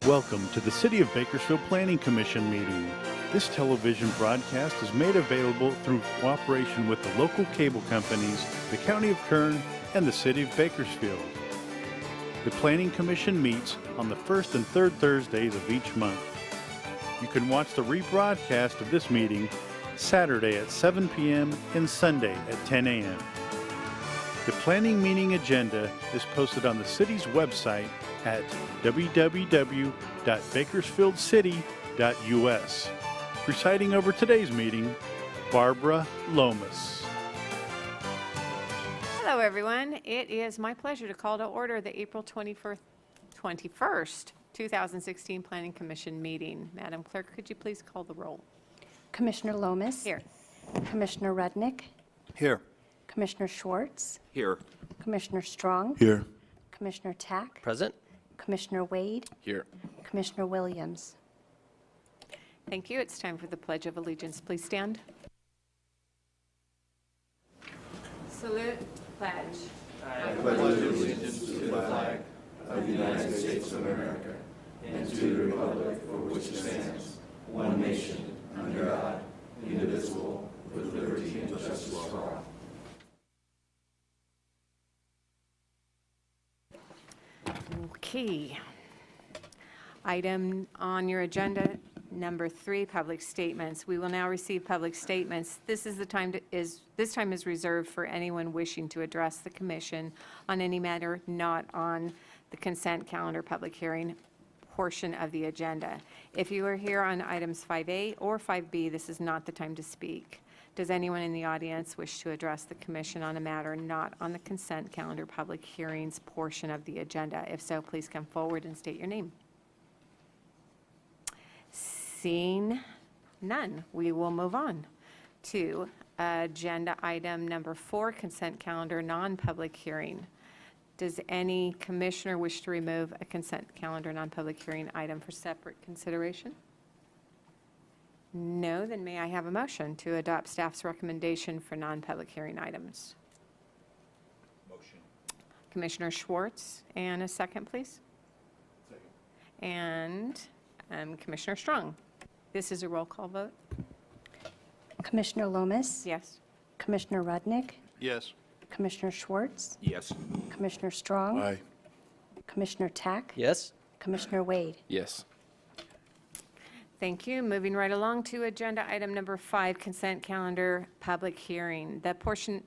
Welcome to the City of Bakersfield Planning Commission meeting. This television broadcast is made available through cooperation with the local cable companies, the County of Kern, and the City of Bakersfield. The Planning Commission meets on the first and third Thursdays of each month. You can watch the rebroadcast of this meeting Saturday at 7 p.m. and Sunday at 10 a.m. The planning meeting agenda is posted on the city's website at www.bakersfieldcity.us. Presiding over today's meeting, Barbara Lomas. Hello, everyone. It is my pleasure to call to order the April 21st, 2016 Planning Commission meeting. Madam Clerk, could you please call the roll? Commissioner Lomas. Here. Commissioner Rudnick. Here. Commissioner Schwartz. Here. Commissioner Strong. Here. Commissioner Tack. Present. Commissioner Wade. Here. Commissioner Williams. Thank you. It's time for the Pledge of Allegiance. Please stand. Salute. Pledge. Okay. Item on your agenda, number 3, public statements. We will now receive public statements. This time is reserved for anyone wishing to address the commission on any matter not on the consent calendar public hearing portion of the agenda. If you are here on items 5A or 5B, this is not the time to speak. Does anyone in the audience wish to address the commission on a matter not on the consent calendar public hearings portion of the agenda? If so, please come forward and state your name. Seeing none, we will move on to agenda item number 4, consent calendar non-public hearing. Does any commissioner wish to remove a consent calendar non-public hearing item for separate consideration? No, then may I have a motion to adopt staff's recommendation for non-public hearing items? Motion. Commissioner Schwartz, and a second, please. Second. And Commissioner Strong. This is a roll call vote. Commissioner Lomas. Yes. Commissioner Rudnick. Yes. Commissioner Schwartz. Yes. Commissioner Strong. Aye. Commissioner Tack. Yes. Commissioner Wade. Yes. Thank you. Moving right along to agenda item number 5, consent calendar public hearing. The portion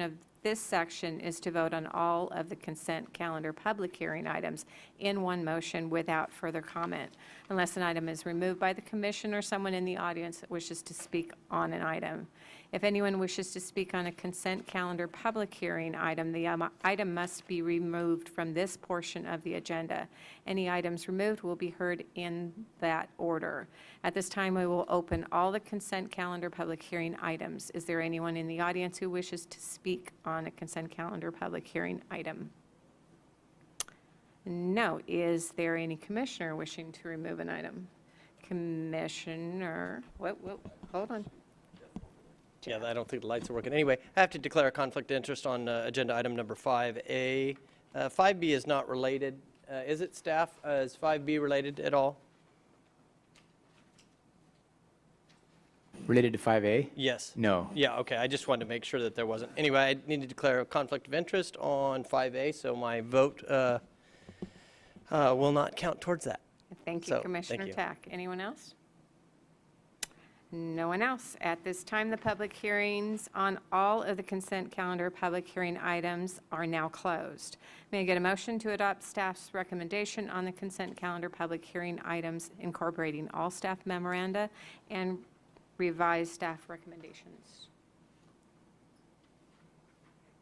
of this section is to vote on all of the consent calendar public hearing items in one motion without further comment, unless an item is removed by the commission or someone in the audience that wishes to speak on an item. If anyone wishes to speak on a consent calendar public hearing item, the item must be removed from this portion of the agenda. Any items removed will be heard in that order. At this time, we will open all the consent calendar public hearing items. Is there anyone in the audience who wishes to speak on a consent calendar public hearing item? No. Is there any commissioner wishing to remove an item? Commissioner, hold on. Yeah, I don't think the lights are working. Anyway, I have to declare a conflict of interest on agenda item number 5A. 5B is not related. Is it, staff? Is 5B related at all? Related to 5A? Yes. No. Yeah, okay. I just wanted to make sure that there wasn't. Anyway, I need to declare a conflict of interest on 5A, so my vote will not count towards that. Thank you, So, Commissioner thank you. Tack. Anyone else? No one else. At this time, the public hearings on all of the consent calendar public hearing items are now closed. May I get a motion to adopt staff's recommendation on the consent calendar public hearing items incorporating all staff memoranda and revised staff recommendations?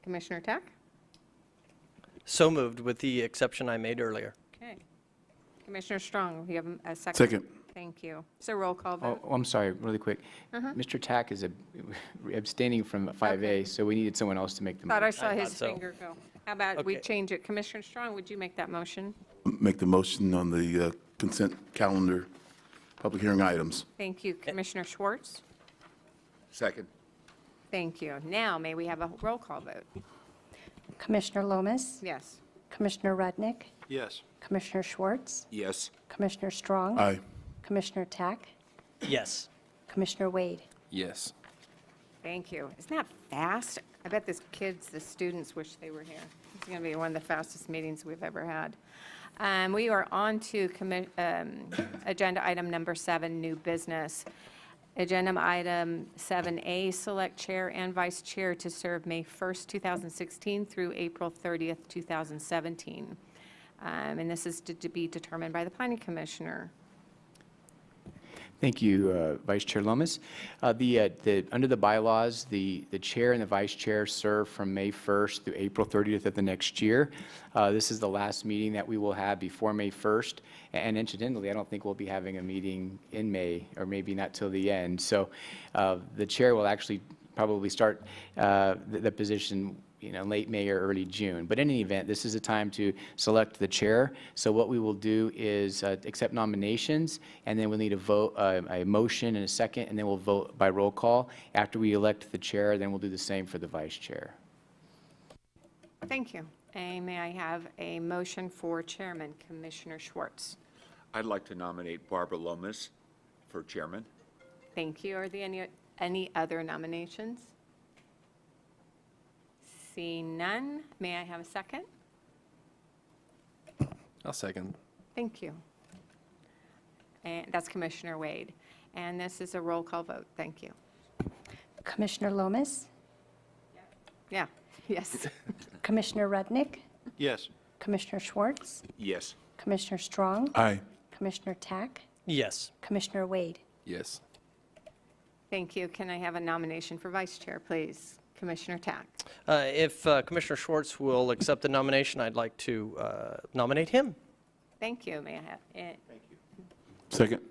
Commissioner Tack? So moved with the exception I made earlier. Okay. Commissioner Strong, you have a second? Second. Thank you. So roll call vote. Oh, I'm sorry, really quick. Mr. Tack is abstaining from 5A, Okay. so we needed someone else to make the Thought I motion. saw I his thought so. finger go. How about we Okay. change it? Commissioner Strong, would you make that motion? Make the motion on the consent calendar, public hearing items. Thank you. Commissioner Schwartz? Second. Thank you. Now, may we have a roll call vote? Commissioner Lomas. Yes. Commissioner Rudnick, Yes. Commissioner Schwartz, Yes. Commissioner Strong, Aye. Commissioner Tack, Yes. Commissioner Wade. Yes. Thank you. Isn't that fast? I bet the kids, the students wish they were here. It's going to be one of the fastest meetings we've ever had. We are on to agenda item number 7, new business. Agenda item 7A, select chair and vice chair to serve May 1st, 2016 through April 30th, 2017. And this is to be determined by the planning commissioner. Thank you, Vice Chair Lomas. Under the bylaws, the chair and the vice chair serve from May 1st through April 30th of the next year. This is the last meeting that we will have before May 1st. And incidentally, I don't think we'll be having a meeting in May, or maybe not till the end. So the chair will actually probably start the position late May or early June. But in any event, this is a time to select the chair. So what we will do is accept nominations, and then we'll need a vote, a motion and a second, and then we'll vote by roll call. After we elect the chair, then we'll do the same for the vice chair. Thank you. And may I have a motion for chairman, Commissioner Schwartz? I'd like to nominate Barbara Lomas for chairman. Thank you. Are there any other nominations? Seeing none, may I have a second? I'll second. Thank you. And that's Commissioner Wade. And this is a roll call vote. Thank you. Commissioner Lomas, Yeah, yes. Commissioner Rudnick, Yes. Commissioner Schwartz, Yes. Commissioner Strong, Aye. Commissioner Tack, Yes. Commissioner Wade. Yes. Thank you. Can I have a nomination for vice chair, please? Commissioner Tack. If Commissioner Schwartz will accept the nomination, I'd like to nominate him. Thank you. May I have, Second.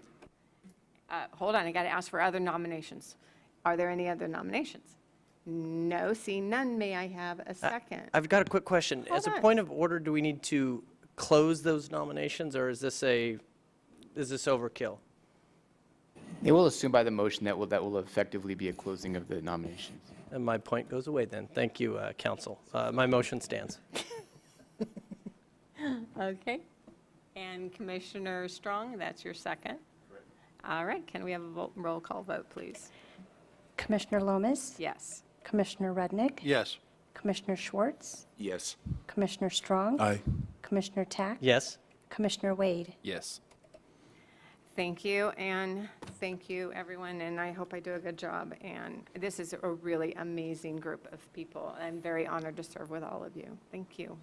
hold on, I got to ask for other nominations. Are there any other nominations? No, seeing none, may I have a second? I've got a quick question. Hold As a on. point of order, do we need to close those nominations, or is this overkill? They will assume by the motion that will effectively be a closing of the nominations. And my point goes away then. Thank you, council. My motion stands. Okay. And Commissioner Strong, that's your second? All right, can we have a roll call vote, please? Commissioner Lomas, Yes. Commissioner Rudnick, Yes. Commissioner Schwartz, Yes. Commissioner Strong, Aye. Commissioner Tack, Yes? Commissioner Wade. Yes. Thank you, and thank you, everyone, and I hope I do a good job. And this is a really amazing group of people. I'm very honored to serve with all of you. Thank you.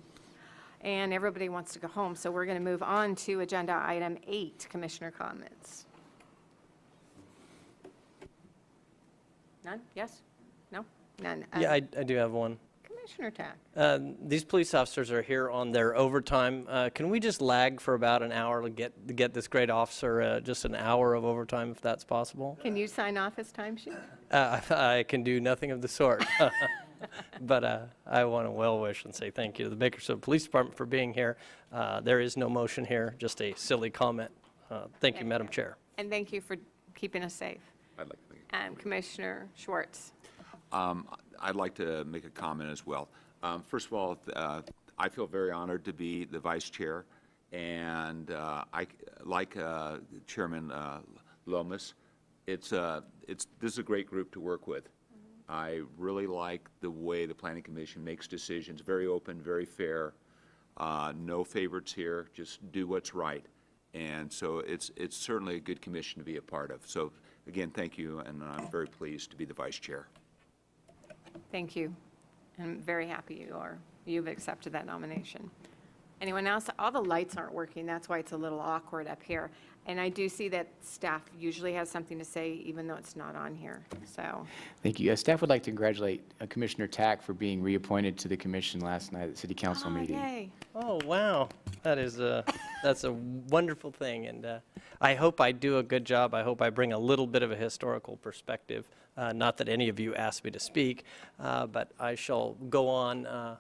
And everybody wants to go home, so we're going to move on to agenda item 8, commissioner comments. None? Yes? No? None? Yeah, I do have one. Commissioner Tack. These police officers are here on their overtime. Can we just lag for about an hour to get this great officer just an hour of overtime, if that's possible? Can you sign off his timesheet? I can do nothing of the sort. But I want to well wish and say thank you to the Bakersfield Police Department for being here. There is no motion here, just a silly comment. Thank you, Madam Chair. And thank you for keeping us safe. I'd like to make Commissioner Schwartz. I'd like to make a comment as well. First of all, I feel very honored to be the vice chair, and I like Chairman Lomas. This is a great group to work with. I really like the way the Planning Commission makes decisions, very open, very fair, no favorites here, just do what's right. And so it's certainly a good commission to be a part of. So again, thank you, and I'm very pleased to be the vice chair. Thank you. I'm very happy you've accepted that nomination. Anyone else? All the lights aren't working, that's why it's a little awkward up here. And I do see that staff usually has something to say, even though it's not on here, so. Thank you. Staff would like to congratulate Commissioner Tack for being reappointed to the commission last night at the City Council Oh, meeting. yay. Oh, wow. That's a wonderful thing, and I hope I do a good job. I hope I bring a little bit of a historical perspective. Not that any of you asked me to speak, but I shall go on.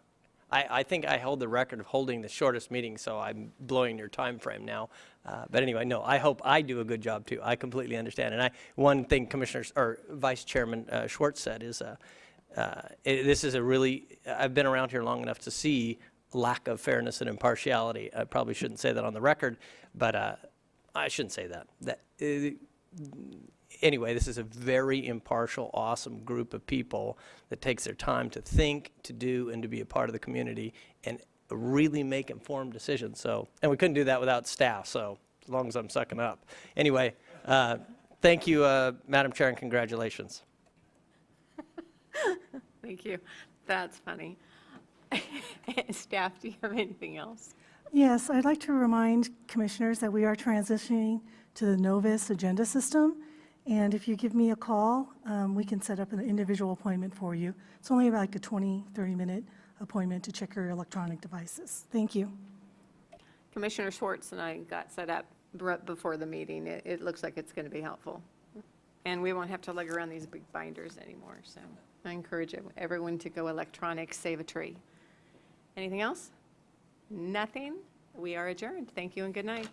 I think I hold the record of holding the shortest meeting, so I'm blowing your time frame now. But anyway, no, I hope I do a good job too. I completely understand. And one thing Vice Chairman Schwartz said is, this is I've been around here long enough to see lack of fairness and impartiality. I probably shouldn't say that on the record, but I shouldn't say that. Anyway, this is a very impartial, awesome group of people that takes their time to think, to do, and to be a part of the community and really make informed decisions. So, and we couldn't do that without staff, so as long as I'm sucking up. Anyway, thank you, Madam Chair, and congratulations. Thank you. That's funny. Staff, do you have anything else? Yes, I'd like to remind commissioners that we are transitioning to the Novus agenda system. And if you give me a call, we can set up an individual appointment for you. It's only like a 20, 30-minute appointment to check your electronic devices. Thank you. Commissioner Schwartz and I got set up before the meeting. It looks like it's going to be helpful. And we won't have to lug around these big binders anymore. So I encourage everyone to go electronic, save a tree. Anything else? Nothing? We are adjourned. Thank you and good night.